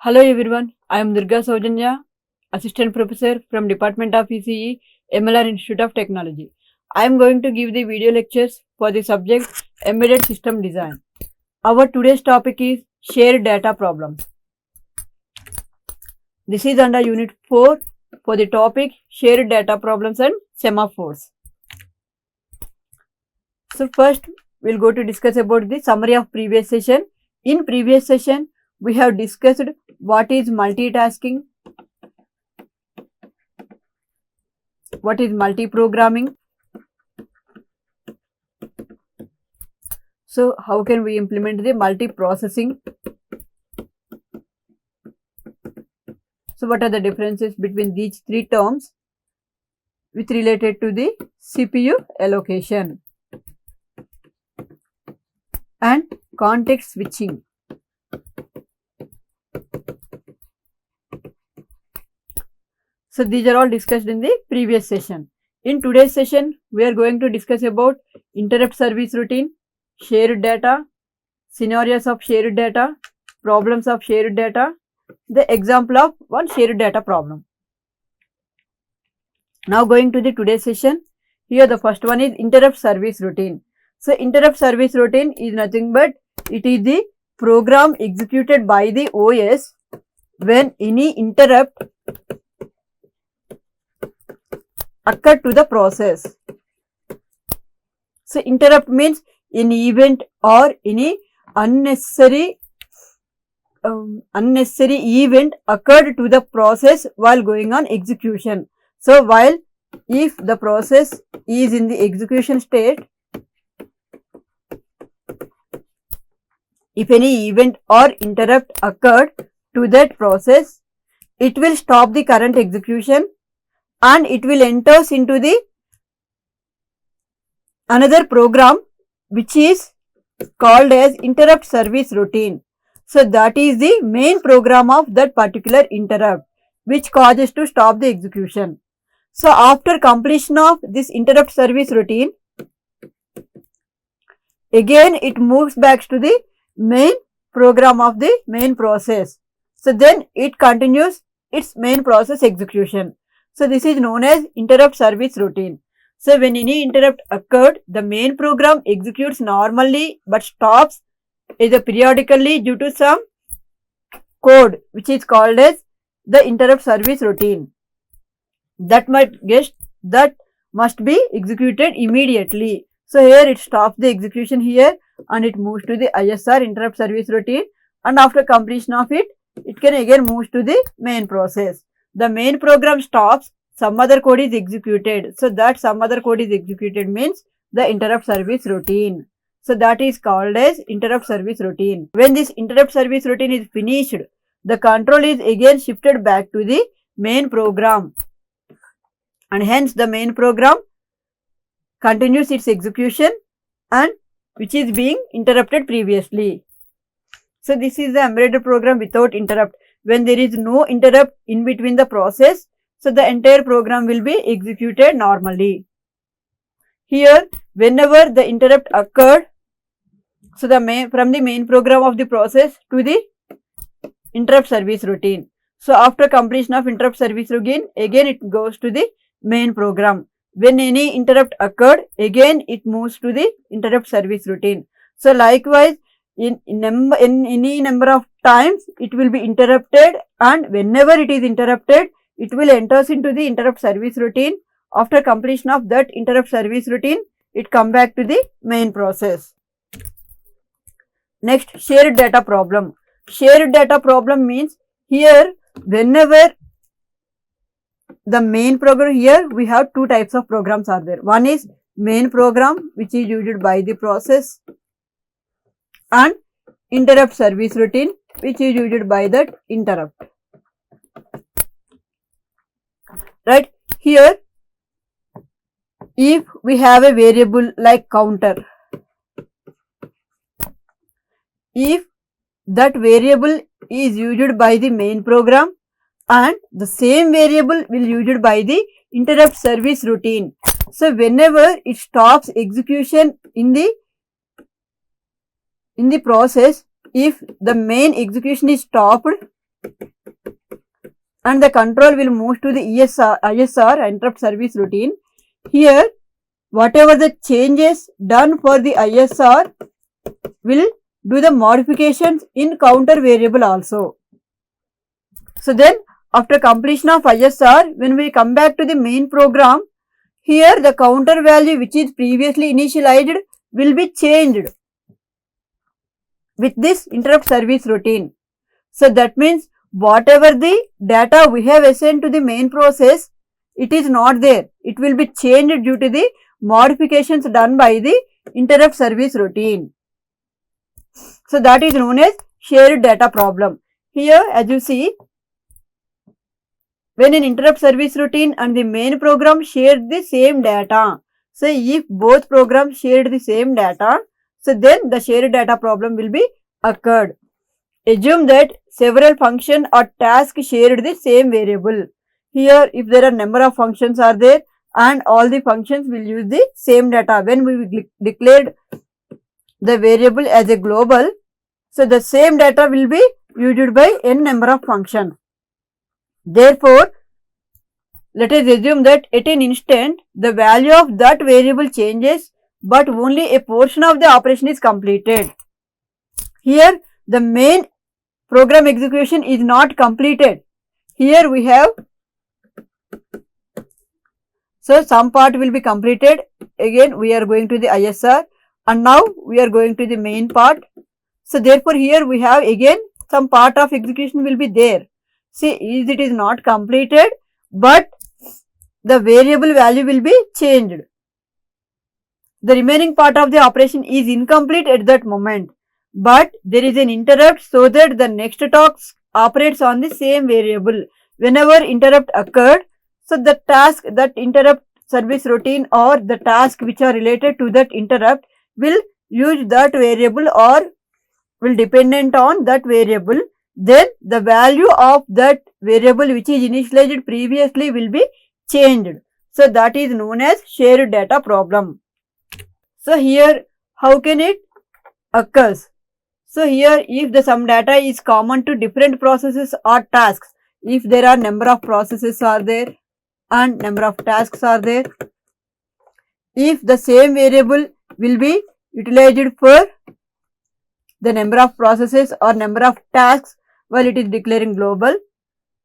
Hello everyone, I am Durga Saujanya, Assistant Professor from Department of ECE, MLR Institute of Technology. I am going to give the video lectures for the subject Embedded System Design. Our today's topic is Shared Data Problems. This is under Unit 4 for the topic Shared Data Problems and Semaphores. So first we will go to discuss about the summary of previous session. In previous session, we have discussed what is multitasking, what is multiprogramming. So how can we implement the multiprocessing? So what are the differences between these three terms with related to the CPU allocation and context switching. So these are all discussed in the previous session. In today's session, we are going to discuss about interrupt service routine, shared data, scenarios of shared data, problems of shared data, the example of one shared data problem. Now going to the today's session, here the first one is interrupt service routine. So interrupt service routine is nothing but it is the program executed by the OS when any interrupt occur to the process. So interrupt means any event or any unnecessary event occurred to the process while going on execution. So while if the process is in the execution state, if any event or interrupt occurred to that process, it will stop the current execution and it will enter into the another program which is called as interrupt service routine. So that is the main program of that particular interrupt which causes to stop the execution. So after completion of this interrupt service routine, again it moves back to the main program of the main process. So then it continues its main process execution. So this is known as interrupt service routine. So when any interrupt occurred, the main program executes normally but stops either periodically due to some code which is called as the interrupt service routine. That must be executed immediately. So here it stops the execution here and it moves to the ISR interrupt service routine, and after completion of it, it can again move to the main process. The main program stops, some other code is executed. So that some other code is executed means the interrupt service routine. So that is called as interrupt service routine. When this interrupt service routine is finished, the control is again shifted back to the main program, and hence the main program continues its execution and which is being interrupted previously. So this is the embedded program without interrupt. When there is no interrupt in between the process, so the entire program will be executed normally. Here, whenever the interrupt occurred, so from the main program of the process to the interrupt service routine. So after completion of interrupt service routine, again it goes to the main program. When any interrupt occurred, again it moves to the interrupt service routine. So likewise, in any number of times it will be interrupted, and whenever it is interrupted, it will enter into the interrupt service routine. After completion of that interrupt service routine, it come back to the main process. Next, shared data problem. Shared data problem means here whenever the main program, here we have two types of programs are there. One is main program which is used by the process, and interrupt service routine which is used by that interrupt. Right, here if we have a variable like counter, if that variable is used by the main program and the same variable will used by the interrupt service routine, so whenever it stops execution in the process, if the main execution is stopped, and the control will move to the ISR, interrupt service routine. Here, whatever the changes done for the ISR will do the modifications in counter variable also. So then after completion of ISR, when we come back to the main program, here the counter value which is previously initialized will be changed with this interrupt service routine. So that means whatever the data we have assigned to the main process, it is not there. It will be changed due to the modifications done by the interrupt service routine. So that is known as shared data problem. Here as you see, when an interrupt service routine and the main program shared the same data. So if both programs shared the same data, so then the shared data problem will be occurred. Assume that several functions or tasks shared the same variable. Here if there are number of functions are there and all the functions will use the same data. When we declared the variable as a global, so the same data will be used by n number of functions. Therefore, let us assume that at an instant the value of that variable changes, but only a portion of the operation is completed. Here the main program execution is not completed. Here we have, so some part will be completed. Again we are going to the ISR and now we are going to the main part. So therefore here we have again some part of execution will be there. See, it is not completed, but the variable value will be changed. The remaining part of the operation is incomplete at that moment, but there is an interrupt so that the next task operates on the same variable. Whenever interrupt occurred, so the task, that interrupt service routine or the task which are related to that interrupt will use that variable or will dependent on that variable. Then the value of that variable which is initialized previously will be changed. So that is known as shared data problem. So here how can it occurs? So here if the some data is common to different processes or tasks, if there are number of processes are there and number of tasks are there, if the same variable will be utilized for the number of processes or number of tasks while it is declaring global,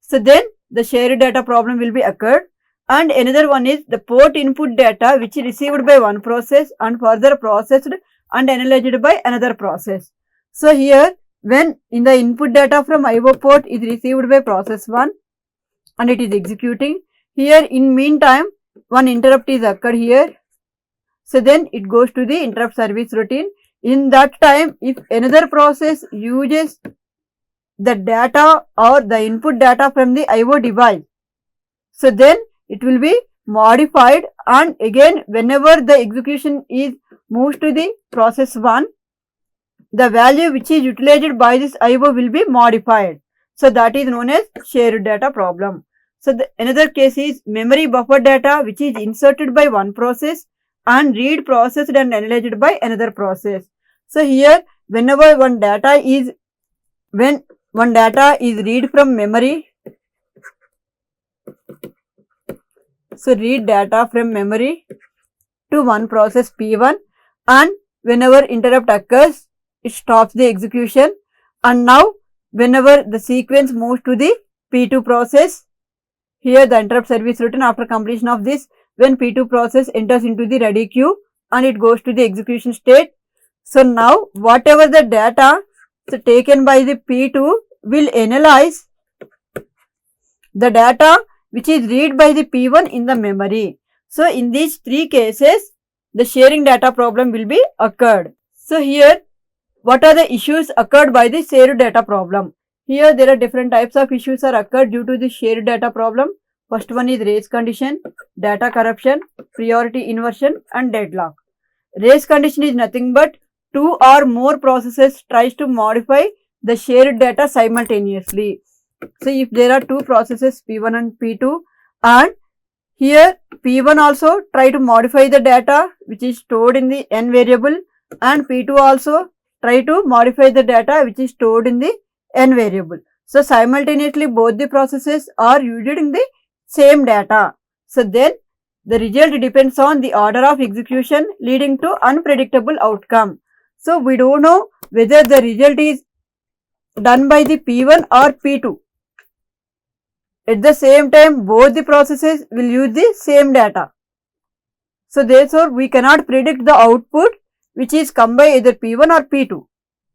so then the shared data problem will be occurred. And another one is the port input data which is received by one process and further processed and analyzed by another process. So here when in the input data from IO port is received by process 1 and it is executing, here in meantime one interrupt is occurred here. So then it goes to the interrupt service routine. In that time if another process uses the data or the input data from the IO device, so then it will be modified, and again whenever the execution is moved to the process 1, the value which is utilized by this IO will be modified. So that is known as shared data problem. So another case is memory buffer data which is inserted by one process and read processed and analyzed by another process. So here whenever one data is read from memory, so read data from memory to one process P1, and whenever interrupt occurs it stops the execution, and now whenever the sequence moves to the P2 process, here the interrupt service routine after completion of this, when P2 process enters into the ready queue and it goes to the execution state. So now whatever the data taken by the P2 will analyze the data which is read by the P1 in the memory. So in these three cases the sharing data problem will be occurred. So here what are the issues occurred by the shared data problem? Here there are different types of issues are occurred due to the shared data problem. First one is race condition, data corruption, priority inversion and deadlock. Race condition is nothing but two or more processes tries to modify the shared data simultaneously. So if there are two processes P1 and P2, and here P1 also try to modify the data which is stored in the n variable, and P2 also try to modify the data which is stored in the n variable. So simultaneously both the processes are using the same data. So then the result depends on the order of execution leading to unpredictable outcome. So we don't know whether the result is done by the P1 or P2. At the same time, both the processes will use the same data. So therefore, we cannot predict the output which is come by either P1 or P2.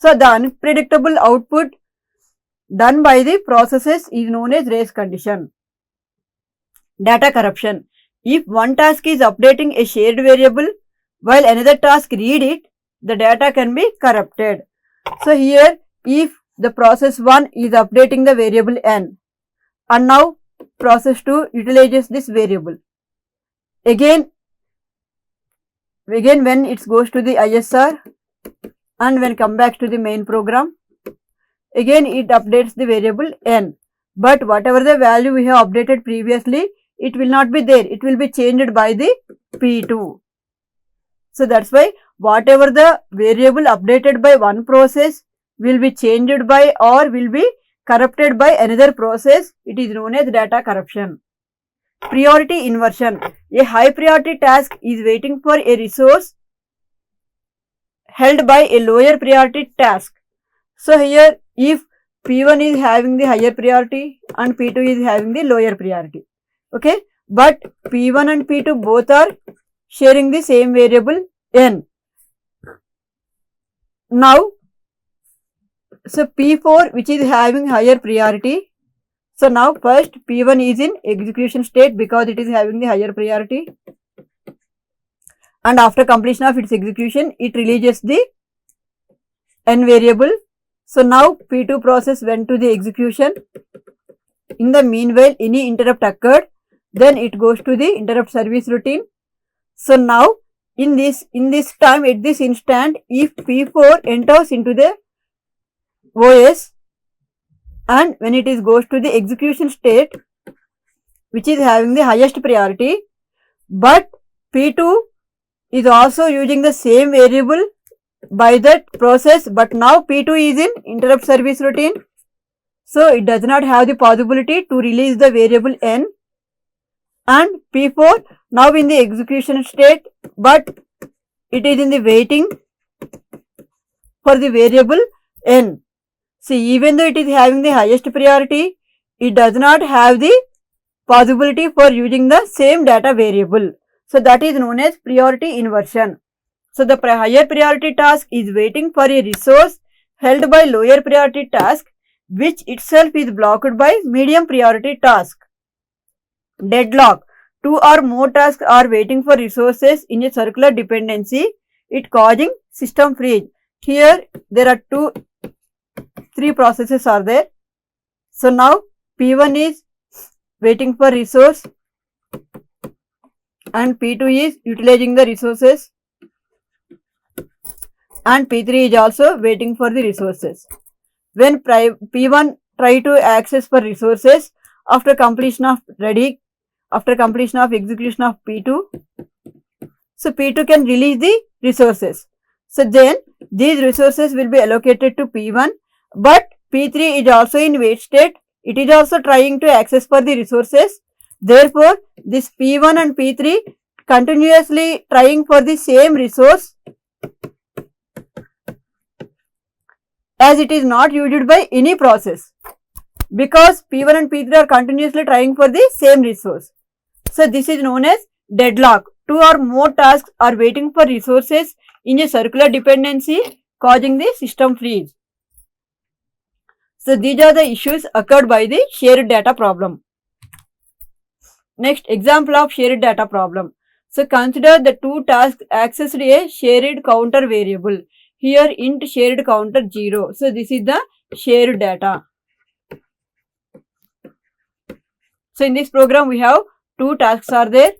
So the unpredictable output done by the processes is known as race condition. Data corruption. If one task is updating a shared variable while another task read it, the data can be corrupted. So here, if the process 1 is updating the variable n and now process 2 utilizes this variable. Again when it goes to the ISR and when come back to the main program, again it updates the variable n, but whatever the value we have updated previously, it will not be there, it will be changed by the P2. So that's why whatever the variable updated by one process will be changed by or will be corrupted by another process, it is known as data corruption. Priority inversion. A high priority task is waiting for a resource held by a lower priority task. So here if P1 is having the higher priority and P2 is having the lower priority, okay, but P1 and P2 both are sharing the same variable n. Now, so P4 which is having higher priority, so now first P1 is in execution state because it is having the higher priority, and after completion of its execution it releases the n variable. So now P2 process went to the execution. In the meanwhile any interrupt occurred, then it goes to the interrupt service routine. So now in this time, at this instant, if P4 enters into the OS and when it is goes to the execution state which is having the highest priority, but P2 is also using the same variable by that process, but now P2 is in interrupt service routine, so it does not have the possibility to release the variable n, and P4 now in the execution state, but it is in the waiting for the variable n. See, even though it is having the highest priority, it does not have the possibility for using the same data variable. So that is known as priority inversion. So the higher priority task is waiting for a resource held by lower priority task, which itself is blocked by medium priority task. Deadlock. Two or more tasks are waiting for resources in a circular dependency, it causing system freeze. Here there are three processes are there. So now P1 is waiting for resource and P2 is utilizing the resources and P3 is also waiting for the resources. When P1 try to access for resources after completion of execution of P2, so P2 can release the resources. So then these resources will be allocated to P1, but P3 is also in wait state, it is also trying to access for the resources. Therefore, this P1 and P3 continuously trying for the same resource as it is not used by any process, because P1 and P3 are continuously trying for the same resource. So this is known as deadlock. Two or more tasks are waiting for resources in a circular dependency, causing the system freeze. So these are the issues occurred by the shared data problem. Next, example of shared data problem. So consider the two tasks accessed a shared counter variable. Here int shared counter 0. So this is the shared data. So in this program we have two tasks are there,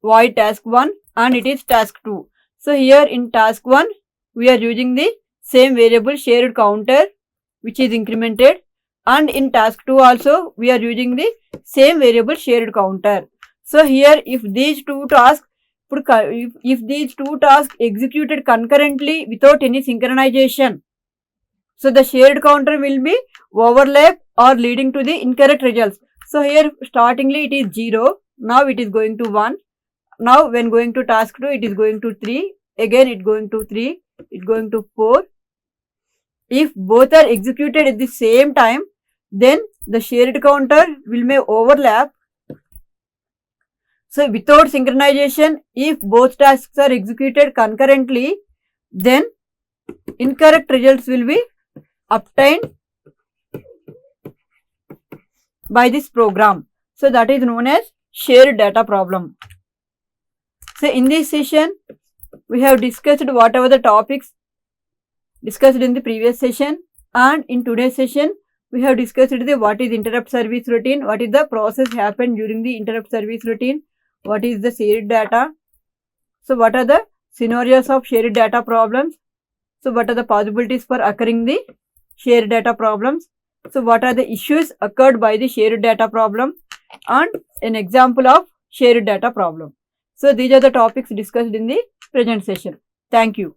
void task 1 and it is task 2. So here in task 1 we are using the same variable shared counter which is incremented, and in task 2 also we are using the same variable shared counter. So here if these two tasks executed concurrently without any synchronization, So the shared counter will be overlap or leading to the incorrect results. So here startingly it is 0, now it is going to 1. Now when going to task 2, it is going to 3, again it going to 3, it going to 4. If both are executed at the same time, then the shared counter will may overlap. So without synchronization, if both tasks are executed concurrently, then incorrect results will be obtained by this program. So that is known as shared data problem. So in this session, we have discussed whatever the topics discussed in the previous session, and in today's session, we have discussed what is interrupt service routine, what is the process happened during the interrupt service routine, what is the shared data. So what are the scenarios of shared data problems? So what are the possibilities for occurring the shared data problems? So what are the issues occurred by the shared data problem, and an example of shared data problem. So these are the topics discussed in the present session. Thank you.